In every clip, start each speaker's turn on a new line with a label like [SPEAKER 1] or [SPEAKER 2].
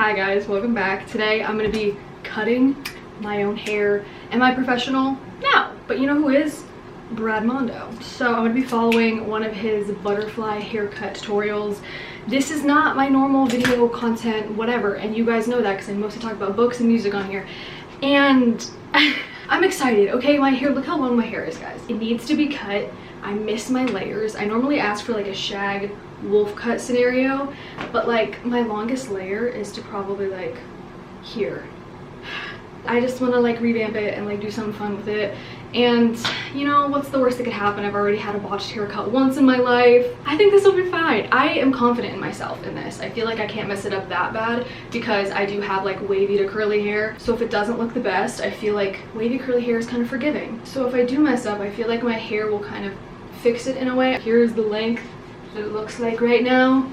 [SPEAKER 1] Hi guys, welcome back. Today I'm gonna be cutting my own hair. Am I professional? No, but you know who is? Brad Mondo. So I'm gonna be following one of his butterfly haircut tutorials. This is not my normal video content, whatever, and you guys know that because I mostly talk about books and music on here. And I'm excited, okay? My hair, look how long my hair is, guys. It needs to be cut. I miss my layers. I normally ask for like a shag wolf cut scenario, but like my longest layer is to probably like here. I just want to like revamp it and like do something fun with it. And you know, what's the worst that could happen? I've already had a botched haircut once in my life. I think this will be fine. I am confident in myself in this. I feel like I can't mess it up that bad because I do have like wavy to curly hair. So if it doesn't look the best, I feel like wavy curly hair is kind of forgiving. So if I do mess up, I feel like my hair will kind of fix it in a way. Here's the length that it looks like right now.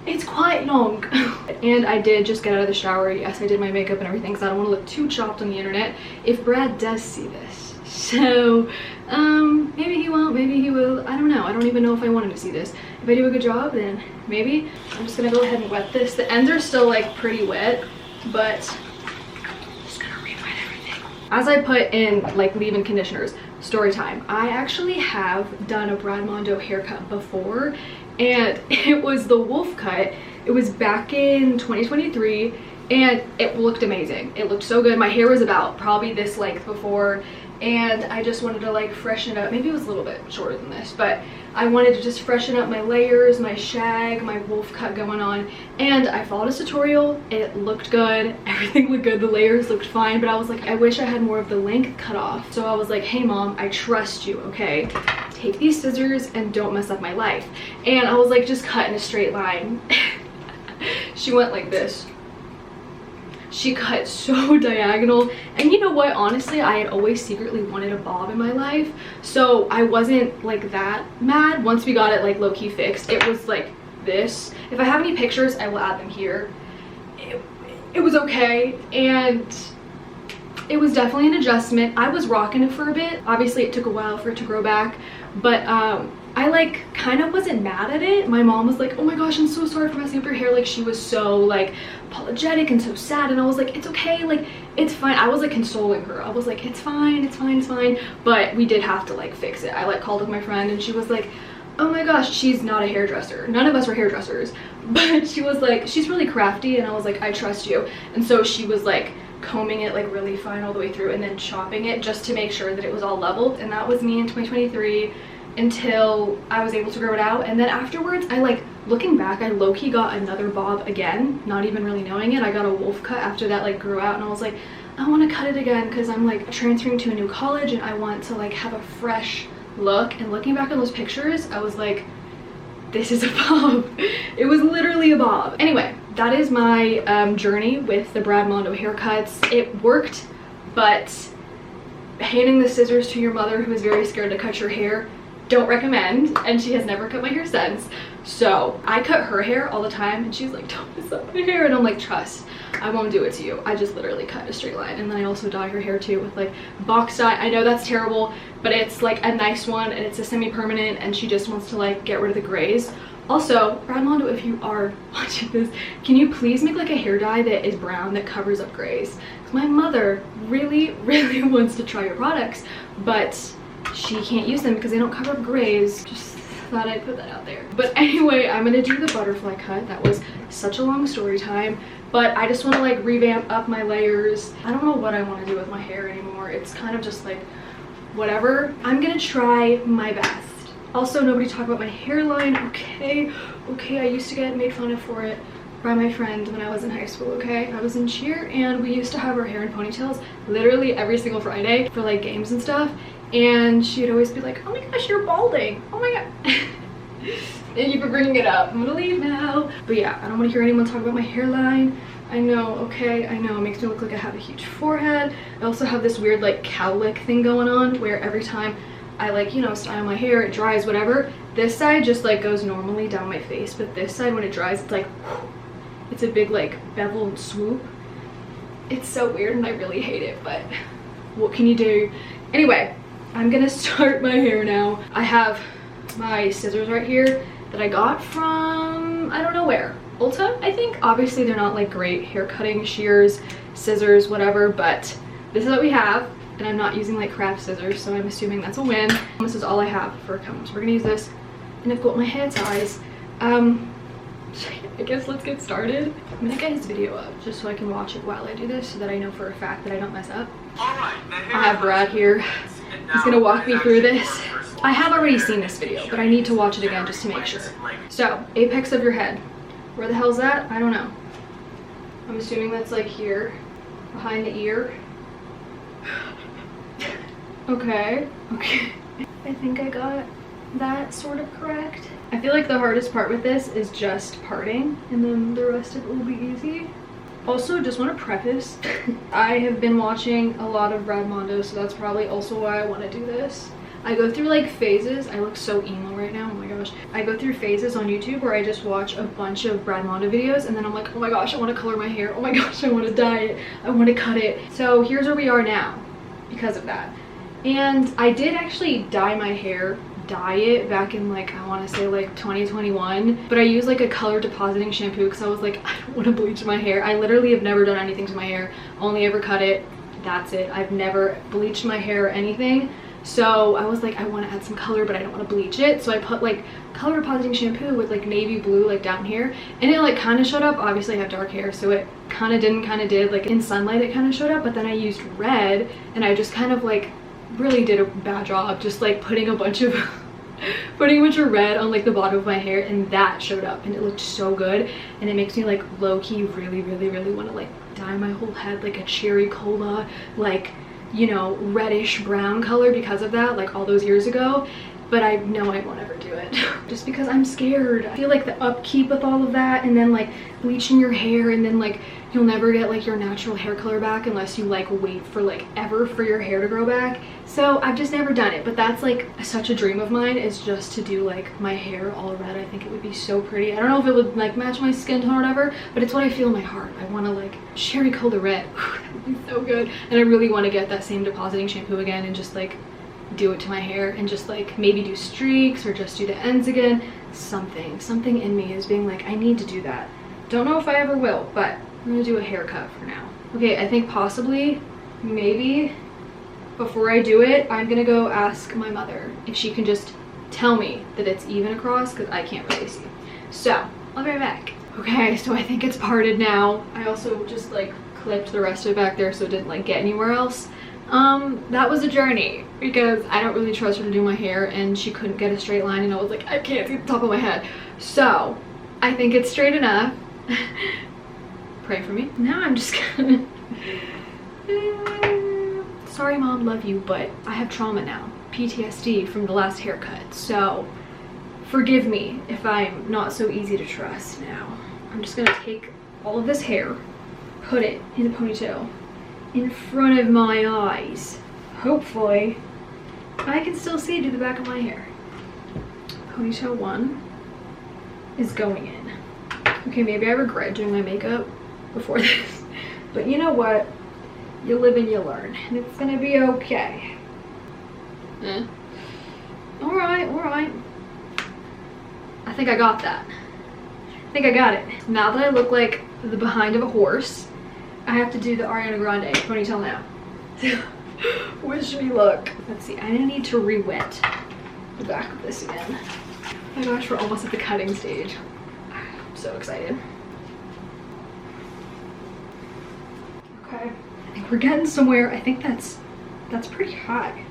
[SPEAKER 1] It's quite long. And I did just get out of the shower. Yes, I did my makeup and everything because I don't want to look too chopped on the internet if Brad does see this. So maybe he won't, maybe he will. I don't know. I don't even know if I want him to see this. If I do a good job, then maybe. I'm just gonna go ahead and wet this. The ends are still like pretty wet, but I'm just gonna re-wet everything. As I put in like leave-in conditioners, story time. I actually have done a Brad Mondo haircut before, and it was the wolf cut. It was back in 2023 and it looked amazing. It looked so good. My hair was about probably this length before, and I just wanted to like freshen it up. Maybe it was a little bit shorter than this, but I wanted to just freshen up my layers, my shag, my wolf cut going on. And I followed his tutorial. It looked good. Everything looked good. The layers looked fine, but I was like, I wish I had more of the length cut off. So I was like, hey mom, I trust you, okay? Take these scissors and don't mess up my life. And I was like, just cut in a straight line. She went like this. She cut so diagonal. And you know what, honestly, I had always secretly wanted a bob in my life, so I wasn't like that mad once we got it like low-key fixed. It was like this. If I have any pictures, I will add them here. It was okay, and it was definitely an adjustment. I was rocking it for a bit. Obviously it took a while for it to grow back, but I like kind of wasn't mad at it. My mom was like, oh my gosh, I'm so sorry for messing up your hair. Like she was so like apologetic and so sad, and I was like, it's okay, like it's fine. I was like consoling her. I was like, it's fine, it's fine, it's fine. But we did have to like fix it. I like called up my friend and she was like, oh my gosh, she's not a hairdresser. None of us are hairdressers, but she was like, she's really crafty, and I was like, I trust you. And so she was like combing it like really fine all the way through and then chopping it just to make sure that it was all level. And that was me in 2023 until I was able to grow it out. And then afterwards, I like, looking back, I low-key got another bob again, not even really knowing it. I got a wolf cut after that like grew out, and I was like, I want to cut it again because I'm like transferring to a new college and I want to like have a fresh look. And looking back on those pictures, I was like, this is a bob. It was literally a bob. Anyway, that is my journey with the Brad Mondo haircuts. It worked, but handing the scissors to your mother who is very scared to cut your hair, don't recommend. And she has never cut my hair since. So I cut her hair all the time and she's like, don't mess up my hair. And I'm like, trust, I won't do it to you. I just literally cut a straight line. And then I also dye her hair too with like box dye. I know that's terrible, but it's like a nice one and it's a semi-permanent, and she just wants to like get rid of the grays. Also, Brad Mondo, if you are watching this, can you please make like a hair dye that is brown that covers up grays? Because my mother really, really wants to try your products, but she can't use them because they don't cover up grays. Just thought I'd put that out there. But anyway, I'm gonna do the butterfly cut. That was such a long story time, but I just want to like revamp up my layers. I don't know what I want to do with my hair anymore. It's kind of just like whatever. I'm gonna try my best. Also, nobody talk about my hairline, okay? Okay, I used to get made fun of for it by my friend when I was in high school, okay? I was in cheer and we used to have our hair in ponytails literally every single Friday for like games and stuff. And she'd always be like, oh my gosh, you're balding. Oh my god. Thank you for bringing it up. I'm gonna leave now. But yeah, I don't want to hear anyone talk about my hairline. I know, okay, I know, it makes me look like I have a huge forehead. I also have this weird like cowlick thing going on where every time I like, you know, style my hair, it dries, whatever. This side just like goes normally down my face, but this side when it dries, it's like, it's a big like beveled swoop. It's so weird and I really hate it, but what can you do? Anyway, I'm gonna start my hair now. I have my scissors right here that I got from, I don't know where. Ulta, I think. Obviously they're not like great hair cutting shears, scissors, whatever, but this is what we have, and I'm not using like craft scissors, so I'm assuming that's a win. This is all I have for a comb, so we're gonna use this, and I've got my hair ties. I guess let's get started. I'm gonna get his video up just so I can watch it while I do this, so that I know for a fact that I don't mess up. I have Brad here. He's gonna walk me through this. I have already seen this video, but I need to watch it again just to make sure. So, apex of your head. Where the hell's that? I don't know. I'm assuming that's like here, behind the ear. Okay. I think I got that sort of correct. I feel like the hardest part with this is just parting, and then the rest of it will be easy. Also, just want to preface, I have been watching a lot of Brad Mondo, so that's probably also why I want to do this. I go through like phases. I look so emo right now, oh my gosh. I go through phases on YouTube where I just watch a bunch of Brad Mondo videos, and then I'm like, oh my gosh, I want to color my hair. Oh my gosh, I want to dye it. I want to cut it. So here's where we are now because of that. And I did actually dye my hair, dye it back in like, I want to say like 2021, but I used like a color depositing shampoo because I was like, I don't want to bleach my hair. I literally have never done anything to my hair, only ever cut it. That's it. I've never bleached my hair or anything. So I was like, I want to add some color, but I don't want to bleach it. So I put like color depositing shampoo with like navy blue like down here, and it like kind of showed up. Obviously I have dark hair, so it kind of didn't, kind of did. Like in sunlight it kind of showed up, but then I used red, and I just kind of like really did a bad job just like putting a bunch of red on like the bottom of my hair, and that showed up, and it looked so good. And it makes me like low-key really want to like dye my whole head like a cherry cola, like, you know, reddish brown color because of that, like all those years ago. But I know I won't ever do it just because I'm scared. I feel like the upkeep with all of that, and then like bleaching your hair, and then like you'll never get like your natural hair color back unless you like wait for like ever for your hair to grow back. So I've just never done it, but that's like such a dream of mine, is just to do like my hair all red. I think it would be so pretty. I don't know if it would like match my skin tone or whatever, but it's what I feel in my heart. I want to like cherry cola red. That would be so good. And I really want to get that same depositing shampoo again and just like do it to my hair, and just like maybe do streaks or just do the ends again. Something in me is being like, I need to do that. Don't know if I ever will, but I'm gonna do a haircut for now. Okay, I think possibly, maybe before I do it, I'm gonna go ask my mother if she can just tell me that it's even across, because I can't really see. So I'll be right back. Okay, so I think it's parted now. I also just like clipped the rest of it back there so it didn't like get anywhere else. That was a journey because I don't really trust her to do my hair, and she couldn't get a straight line, and I was like, I can't see the top of my head. So I think it's straight enough. Pray for me. Now I'm just gonna sorry mom, love you, but I have trauma now, PTSD from the last haircut, so forgive me if I'm not so easy to trust now. I'm just gonna take all of this hair, put it in a ponytail in front of my eyes. Hopefully I can still see to the back of my hair. Ponytail 1 is going in. Okay, maybe I regret doing my makeup before this, but you know what? You live and you learn, and it's gonna be okay. All right. I think I got that. I think I got it. Now that I look like the behind of a horse, I have to do the Ariana Grande ponytail now. Wish me luck. Let's see, I need to re-wet the back of this again. Oh my gosh, we're almost at the cutting stage. I'm so excited. Okay, I think we're getting somewhere. I think that's pretty high.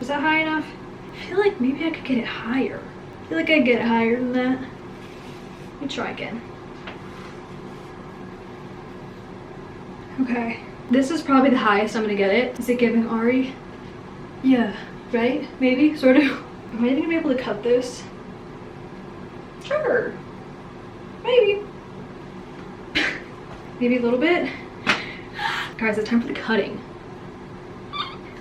[SPEAKER 1] Is that high enough? I feel like maybe I could get it higher. I feel like I could get it higher than that. Let me try again. Okay, this is probably the highest I'm gonna get it. Is it giving Ari? Yeah, right? Maybe, sort of. Am I even gonna be able to cut this? Sure, maybe. Maybe a little bit. Guys, it's time for the cutting.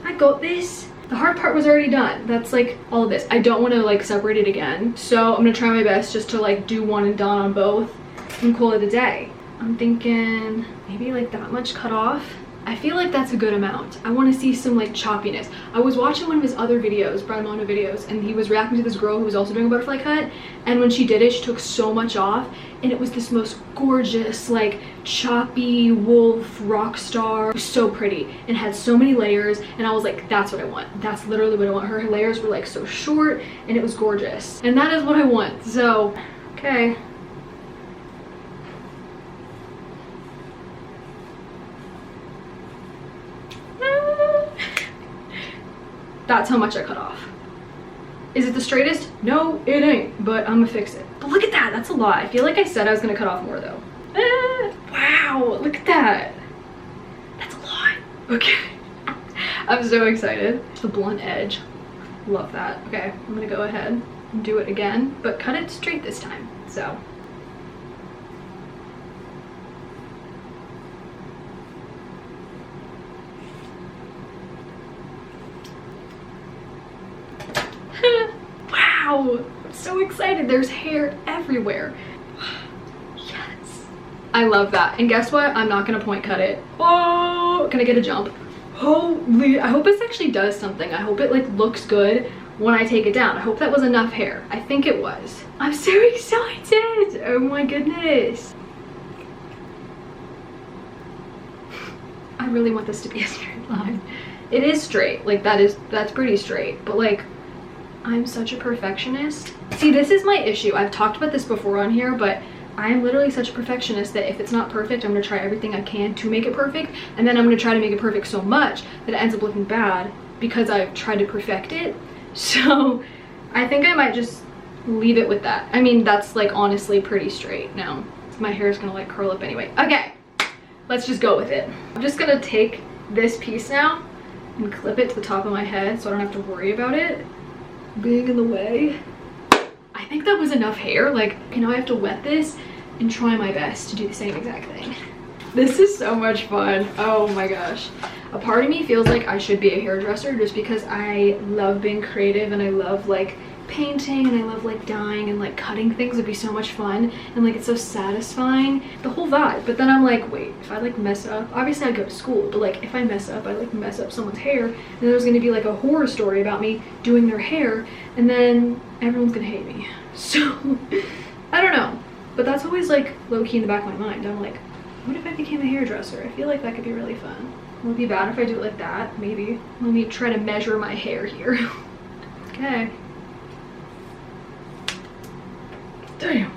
[SPEAKER 1] I got this. The hard part was already done. That's like all of this. I don't want to like separate it again, so I'm gonna try my best just to like do one and done on both and call it a day. I'm thinking maybe like that much cut off. I feel like that's a good amount. I want to see some like choppiness. I was watching one of his other videos, Brad Mondo videos, and he was reacting to this girl who was also doing a butterfly cut, and when she did it, she took so much off, and it was this most gorgeous, like choppy wolf rock star. It was so pretty and had so many layers, and I was like, that's what I want. That's literally what I want. Her layers were like so short, and it was gorgeous, and that is what I want. So, okay. That's how much I cut off. Is it the straightest? No, it ain't, but I'm gonna fix it. But look at that, that's a lot. I feel like I said I was gonna cut off more though. Wow, look at that. That's a lot. Okay. I'm so excited. The blunt edge, love that. Okay, I'm gonna go ahead and do it again, but cut it straight this time, so. Wow, I'm so excited. There's hair everywhere. Yes. I love that. And guess what? I'm not gonna point cut it. Oh, can I get a jump? Holy, I hope this actually does something. I hope it like looks good when I take it down. I hope that was enough hair. I think it was. I'm so excited. Oh my goodness. I really want this to be a straight line. It is straight, like that's pretty straight, but like, I'm such a perfectionist. See, this is my issue. I've talked about this before on here, but I am literally such a perfectionist that if it's not perfect, I'm gonna try everything I can to make it perfect, and then I'm gonna try to make it perfect so much that it ends up looking bad because I've tried to perfect it. So I think I might just leave it with that. I mean, that's like honestly pretty straight now. My hair is gonna like curl up anyway. Okay, let's just go with it. I'm just gonna take this piece now and clip it to the top of my head so I don't have to worry about it being in the way. I think that was enough hair. Like, you know, I have to wet this and try my best to do the same exact thing. This is so much fun. Oh my gosh. A part of me feels like I should be a hairdresser just because I love being creative and I love like painting and I love like dyeing and like cutting things would be so much fun and like it's so satisfying, the whole vibe. But then I'm like, wait, if I like mess up, obviously I go to school, but like if I mess up, I like mess up someone's hair, and there's gonna be like a horror story about me doing their hair, and then everyone's gonna hate me. So I don't know, but that's always like low-key in the back of my mind. I'm like, what if I became a hairdresser? I feel like that could be really fun. Will it be bad if I do it like that? Maybe. Let me try to measure my hair here. Okay. Damn.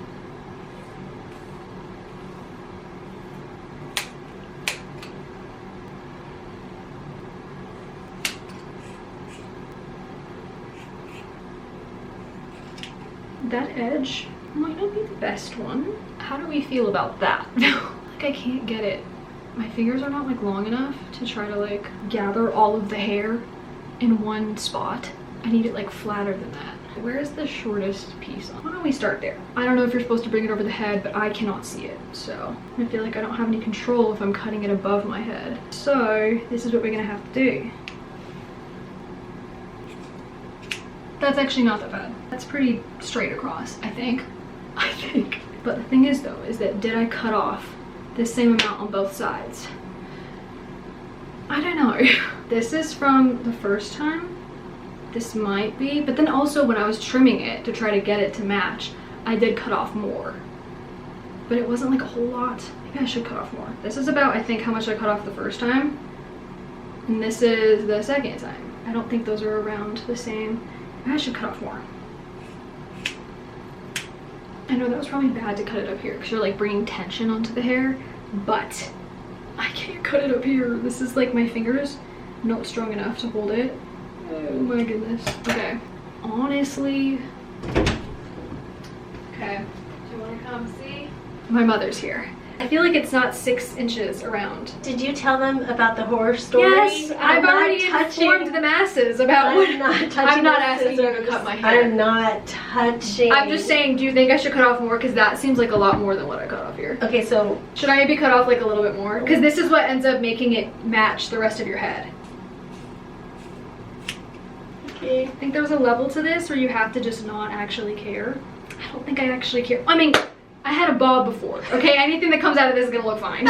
[SPEAKER 1] That edge might not be the best one. How do we feel about that? Like I can't get it. My fingers are not like long enough to try to like gather all of the hair in one spot. I need it like flatter than that. Where is the shortest piece on? Why don't we start there? I don't know if you're supposed to bring it over the head, but I cannot see it. So I feel like I don't have any control if I'm cutting it above my head. So this is what we're gonna have to do. That's actually not that bad. That's pretty straight across, I think. But the thing is though, is that did I cut off the same amount on both sides? I don't know. This is from the first time. This might be, but then also when I was trimming it to try to get it to match, I did cut off more, but it wasn't like a whole lot. Maybe I should cut off more. This is about, I think, how much I cut off the first time, and this is the second time. I don't think those are around the same. Maybe I should cut off more. I know that was probably bad to cut it up here because you're like bringing tension onto the hair, but I can't cut it up here. This is like my fingers not strong enough to hold it. Oh my goodness. Okay. Honestly. Okay. Do you want to come see? My mother's here. I feel like it's not 6 inches around.
[SPEAKER 2] Did you tell them about the horror story?
[SPEAKER 1] Yes, I've already informed the masses about what. I'm not asking you to cut my hair.
[SPEAKER 2] I'm not touching.
[SPEAKER 1] I'm just saying, do you think I should cut off more? Because that seems like a lot more than what I cut off here.
[SPEAKER 2] Okay, so.
[SPEAKER 1] Should I maybe cut off like a little bit more? Because this is what ends up making it match the rest of your head. I think there's a level to this where you have to just not actually care. I don't think I actually care. I mean, I had a bob before, okay? Anything that comes out of this is gonna look fine.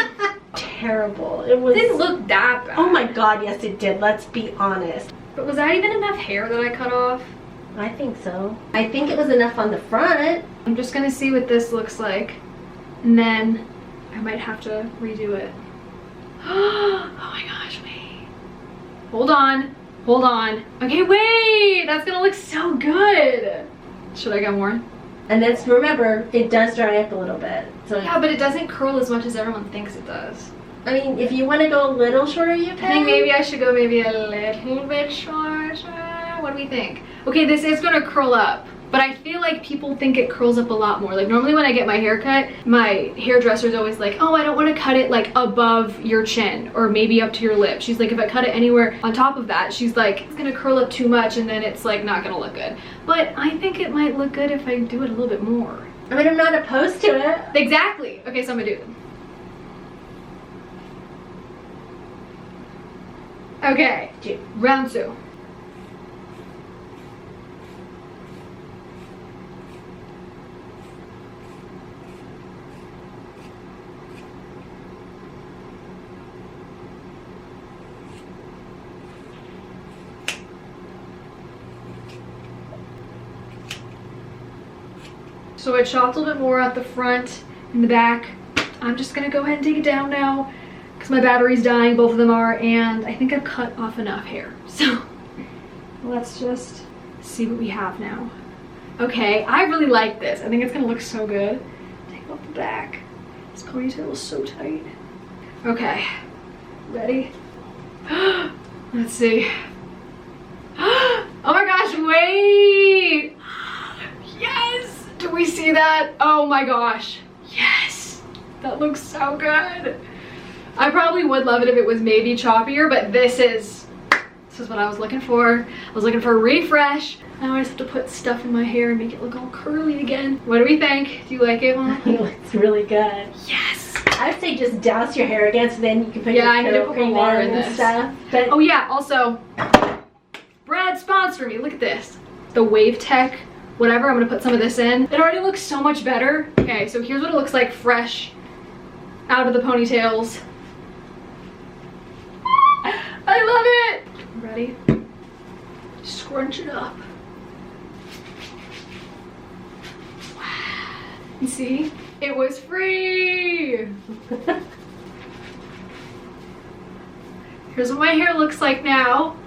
[SPEAKER 2] terrible. It was.
[SPEAKER 1] It didn't look that bad.
[SPEAKER 2] Oh my god, yes it did. Let's be honest.
[SPEAKER 1] But was that even enough hair that I cut off?
[SPEAKER 2] I think so. I think it was enough on the front.
[SPEAKER 1] I'm just gonna see what this looks like, and then I might have to redo it. Oh my gosh, wait. Hold on. Hold on. Okay, wait! That's gonna look so good! Should I get more?
[SPEAKER 2] And then remember, it does dry up a little bit. So
[SPEAKER 1] Yeah, but it doesn't curl as much as everyone thinks it does.
[SPEAKER 2] I mean, if you want to go a little shorter, you can.
[SPEAKER 1] I think maybe I should go maybe a little bit shorter. What do we think? Okay, this is gonna curl up, but I feel like people think it curls up a lot more. Like normally when I get my hair cut, my hairdresser is always like, oh, I don't want to cut it like above your chin or maybe up to your lip. She's like, if I cut it anywhere on top of that, she's like, it's gonna curl up too much and then it's like not gonna look good. But I think it might look good if I do it a little bit more.
[SPEAKER 2] I mean, I'm not opposed to it.
[SPEAKER 1] Exactly. Okay, so I'm gonna do it. Okay, round 2. So I chopped a little bit more at the front and the back. I'm just gonna go ahead and take it down now because my battery's dying, both of them are, and I think I've cut off enough hair. So let's just see what we have now. Okay, I really like this. I think it's gonna look so good. Take off the back. This ponytail is so tight. Okay, ready? Let's see. Oh my gosh, wait! Yes! Do we see that? Oh my gosh. Yes! That looks so good. I probably would love it if it was maybe choppier, but this is what I was looking for. I was looking for a refresh. Now I just have to put stuff in my hair and make it look all curly again. What do we think? Do you like it, Mom?
[SPEAKER 2] It looks really good.
[SPEAKER 1] Yes!
[SPEAKER 2] I would say just douse your hair again so then you can put your
[SPEAKER 1] I need to
[SPEAKER 2] hair
[SPEAKER 1] put
[SPEAKER 2] cream
[SPEAKER 1] more water
[SPEAKER 2] in
[SPEAKER 1] in
[SPEAKER 2] and
[SPEAKER 1] this.
[SPEAKER 2] stuff. But
[SPEAKER 1] Oh yeah, also, Brad sponsor me. Look at this. The Wave Tech, whatever. I'm gonna put some of this in. It already looks so much better. Okay, so here's what it looks like fresh out of the ponytails. I love it. Ready? Scrunch it up. Wow. You see? It was free. Here's what my hair looks like now.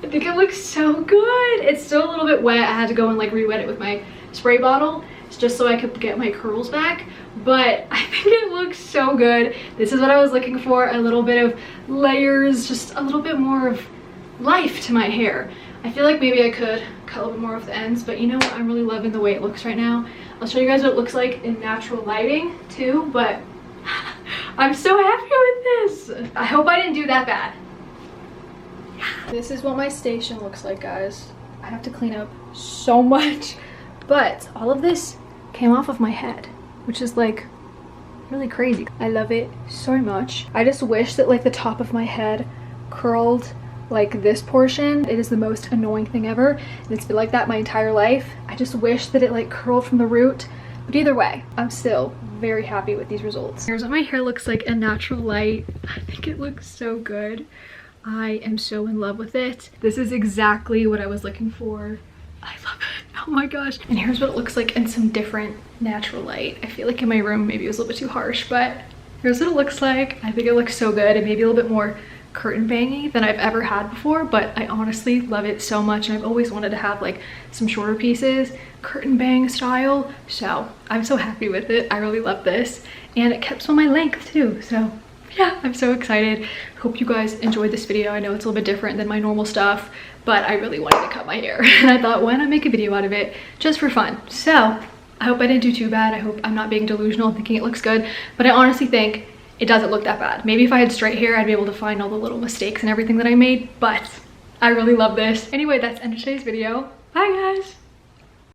[SPEAKER 1] I think it looks so good. It's still a little bit wet. I had to go and like re-wet it with my spray bottle just so I could get my curls back. But I think it looks so good. This is what I was looking for. A little bit of layers, just a little bit more of life to my hair. I feel like maybe I could cut a little bit more off the ends, but you know what? I'm really loving the way it looks right now. I'll show you guys what it looks like in natural lighting too, but I'm so happy with this. I hope I didn't do that bad. This is what my station looks like, guys. I have to clean up so much, but all of this came off of my head, which is like really crazy. I love it so much. I just wish that like the top of my head curled like this portion. It is the most annoying thing ever, and it's been like that my entire life. I just wish that it like curled from the root, but either way, I'm still very happy with these results. Here's what my hair looks like in natural light. I think it looks so good. I am so in love with it. This is exactly what I was looking for. I love it. Oh my gosh. And here's what it looks like in some different natural light. I feel like in my room maybe it was a little bit too harsh, but here's what it looks like. I think it looks so good, and maybe a little bit more curtain bangy than I've ever had before, but I honestly love it so much, and I've always wanted to have like some shorter pieces, curtain bang style, so I'm so happy with it. I really love this, and it kept on my length too, so yeah, I'm so excited. Hope you guys enjoyed this video. I know it's a little bit different than my normal stuff, but I really wanted to cut my hair and I thought, why not make a video out of it just for fun? So I hope I didn't do too bad. I hope I'm not being delusional and thinking it looks good, but I honestly think it doesn't look that bad. Maybe if I had straight hair, I'd be able to find all the little mistakes and everything that I made, but I really love this. Anyway, that's the end of today's video. Bye guys.